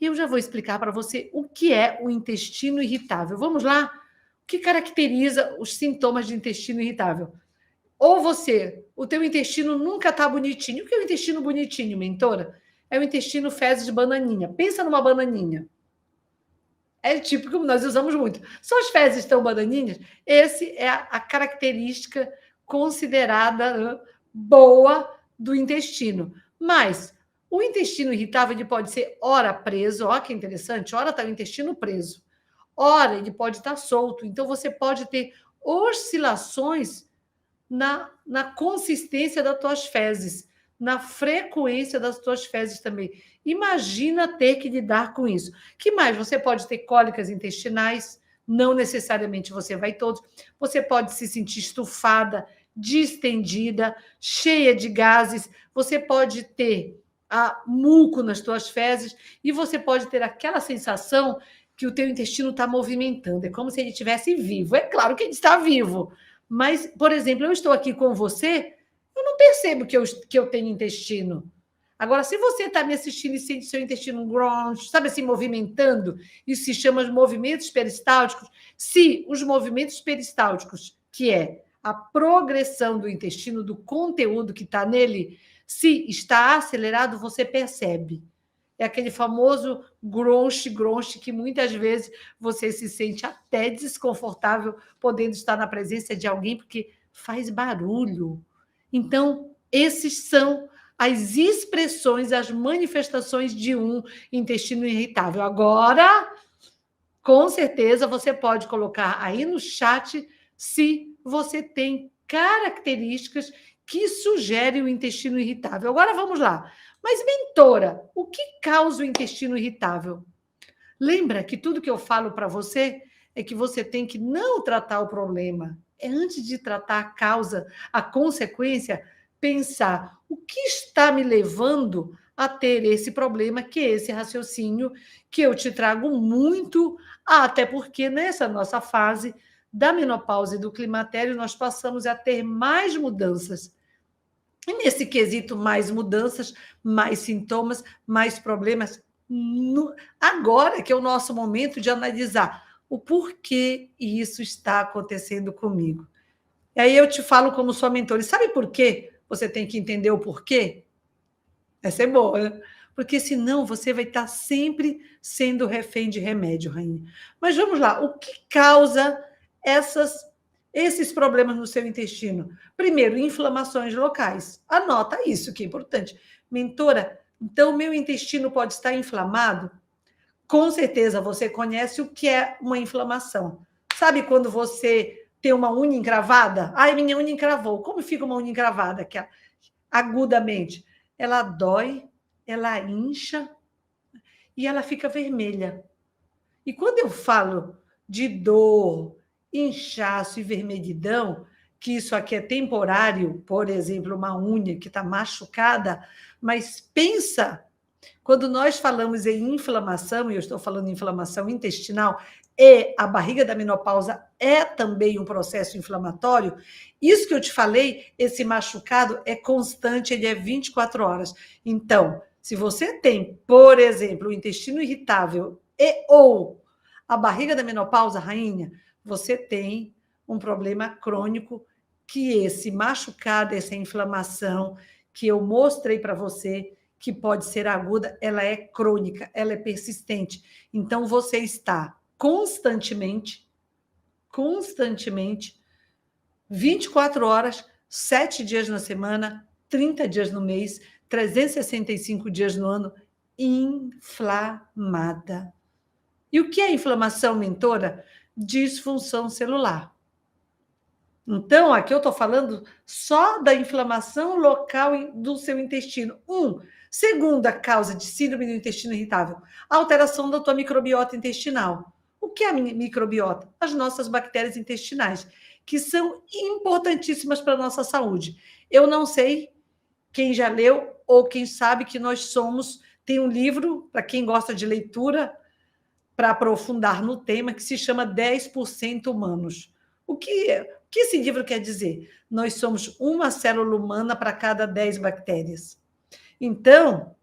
E eu já vou explicar para você o que é o intestino irritável. Vamos lá? O que caracteriza os sintomas de intestino irritável? Ou o teu intestino nunca está bonitinho. O que é o intestino bonitinho, mentora? É o intestino fezes de bananinha. Pensa numa bananinha. É típico, nós usamos muito. Só as fezes estão bananinhas? Esse é a característica considerada boa do intestino. Mas o intestino irritável ele pode ser ora preso, olha que interessante, ora está o intestino preso, ora ele pode estar solto. Então você pode ter oscilações na consistência das tuas fezes, na frequência das tuas fezes também. Imagina ter que lidar com isso. Que mais? Você pode ter cólicas intestinais, não necessariamente você vai todos. Você pode se sentir estufada, distendida, cheia de gases. Você pode ter muco nas tuas fezes e você pode ter aquela sensação que o teu intestino está movimentando. É como se ele estivesse vivo. É claro que ele está vivo, mas, por exemplo, eu estou aqui com você, eu não percebo que eu tenho intestino. Agora, se você está me assistindo e sente seu intestino grunge, sabe assim, movimentando, isso se chama de movimentos peristálticos. Se os movimentos peristálticos, que é a progressão do intestino, do conteúdo que está nele, se está acelerado, você percebe. É aquele famoso gronche que muitas vezes você se sente até desconfortável podendo estar na presença de alguém porque faz barulho. Então, esses são as expressões, as manifestações de um intestino irritável. Agora, com certeza, você pode colocar aí no chat se você tem características que sugerem o intestino irritável. Agora vamos lá. Mas, mentora, o que causa o intestino irritável? Lembra que tudo que eu falo para você é que você tem que não tratar o problema. É antes de tratar a causa, a consequência, pensar o que está me levando a ter esse problema, que é esse raciocínio que eu te trago muito, até porque nessa nossa fase da menopausa e do climatério nós passamos a ter mais mudanças. E nesse quesito, mais mudanças, mais sintomas, mais problemas. Agora que é o nosso momento de analisar o porquê isso está acontecendo comigo. E aí eu te falo como sua mentora. E sabe por quê? Você tem que entender o porquê? Essa é boa, né? Porque senão você vai estar sempre sendo refém de remédio, rainha. Mas vamos lá, o que causa esses problemas no seu intestino? Primeiro, inflamações locais. Anota isso, que é importante. Mentora, então meu intestino pode estar inflamado? Com certeza você conhece o que é uma inflamação. Sabe quando você tem uma unha encravada? Ai, minha unha encravou. Como fica uma unha encravada? Que agudamente. Ela dói, ela incha e ela fica vermelha. E quando eu falo de dor, inchaço e vermelhidão, que isso aqui é temporário, por exemplo, uma unha que está machucada, mas pensa, quando nós falamos em inflamação, e eu estou falando em inflamação intestinal, e a barriga da menopausa é também um processo inflamatório, isso que eu te falei, esse machucado é constante, ele é 24 horas. Então, se você tem, por exemplo, o intestino irritável ou a barriga da menopausa, rainha, você tem um problema crônico que esse machucado, essa inflamação que eu mostrei para você, que pode ser aguda, ela é crônica, ela é persistente. Então, você está constantemente, 24 horas, 7 dias na semana, 30 dias no mês, 365 dias no ano, inflamada. E o que é inflamação, mentora? Disfunção celular. Então, aqui eu estou falando só da inflamação local do seu intestino. Segunda causa de síndrome do intestino irritável, alteração da tua microbiota intestinal. O que é a microbiota? As nossas bactérias intestinais, que são importantíssimas para a nossa saúde. Eu não sei quem já leu ou quem sabe que nós somos... Tem um livro, para quem gosta de leitura, para aprofundar no tema, que se chama 10% Humanos. O que esse livro quer dizer? Nós somos uma célula humana para cada 10 bactérias. Então,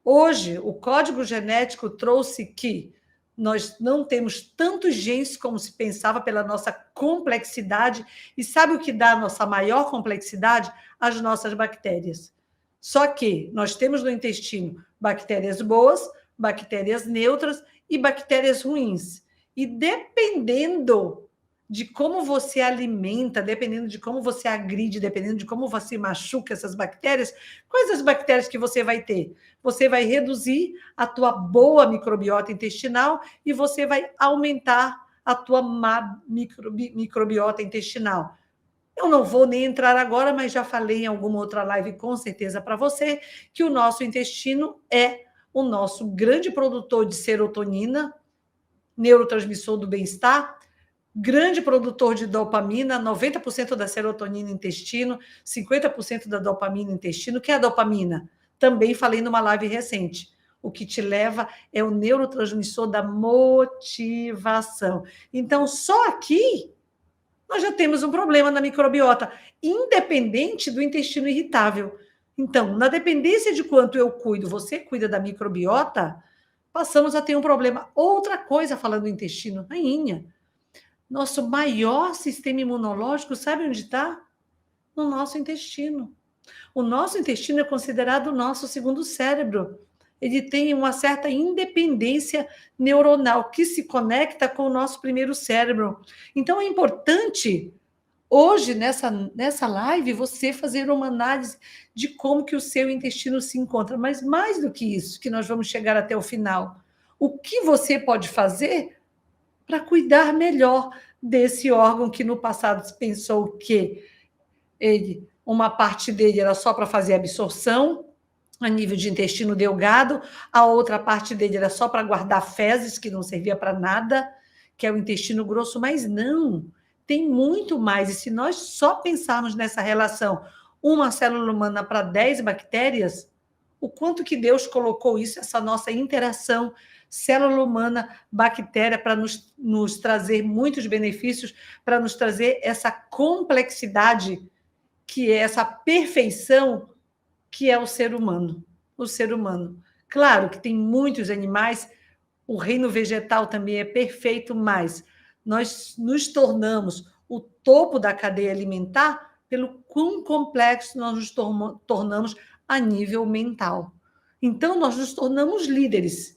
Hoje, o código genético trouxe que nós não temos tantos genes como se pensava pela nossa complexidade. E sabe o que dá a nossa maior complexidade? As nossas bactérias. Só que nós temos no intestino bactérias boas, bactérias neutras e bactérias ruins. E dependendo de como você alimenta, dependendo de como você agride, dependendo de como você machuca essas bactérias, quais as bactérias que você vai ter? Você vai reduzir a tua boa microbiota intestinal e você vai aumentar a tua má microbiota intestinal. Eu não vou nem entrar agora, mas já falei em alguma outra live com certeza para você que o nosso intestino é o nosso grande produtor de serotonina, neurotransmissor do bem-estar, grande produtor de dopamina, 90% da serotonina intestino, 50% da dopamina intestino. O que é a dopamina? Também falei numa live recente. O que te leva é o neurotransmissor da motivação. Então, só aqui nós já temos um problema na microbiota, independente do intestino irritável. Então, na dependência de quanto eu cuido, você cuida da microbiota, passamos a ter um problema. Outra coisa, falando do intestino, rainha, nosso maior sistema imunológico, sabe onde está? No nosso intestino. O nosso intestino é considerado o nosso segundo cérebro. Ele tem uma certa independência neuronal que se conecta com o nosso primeiro cérebro. Então, é importante, hoje, nessa live, você fazer uma análise de como que o seu intestino se encontra. Mas mais do que isso, que nós vamos chegar até o final, o que você pode fazer para cuidar melhor desse órgão que no passado se pensou que uma parte dele era só para fazer absorção, a nível de intestino delgado, a outra parte dele era só para guardar fezes, que não servia para nada, que é o intestino grosso, mas não, tem muito mais. E se nós só pensarmos nessa relação, uma célula humana para 10 bactérias, o quanto que Deus colocou isso, essa nossa interação célula humana, bactéria, para nos trazer muitos benefícios, para nos trazer essa complexidade, que é essa perfeição que é o ser humano. O ser humano. Claro que tem muitos animais, o reino vegetal também é perfeito, mas nós nos tornamos o topo da cadeia alimentar pelo quão complexo nós nos tornamos a nível mental. Então, nós nos tornamos líderes.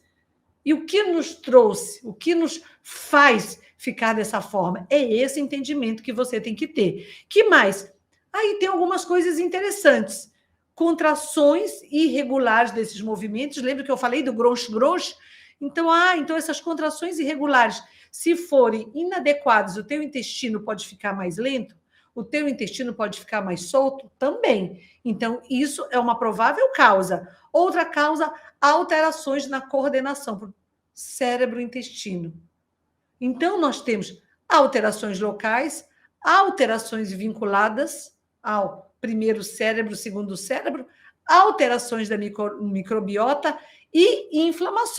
E o que nos trouxe, o que nos faz ficar dessa forma? É esse entendimento que você tem que ter. Que mais? Aí tem algumas coisas interessantes. Contrações irregulares desses movimentos. Lembra que eu falei do gronch-gronch? Então, essas contrações irregulares, se forem inadequadas, o teu intestino pode ficar mais lento, o teu intestino pode ficar mais solto também. Então, isso é uma provável causa. Outra causa, alterações na coordenação, cérebro-intestino. Então, nós temos alterações locais, alterações vinculadas ao primeiro cérebro, segundo cérebro, alterações da microbiota e inflamações.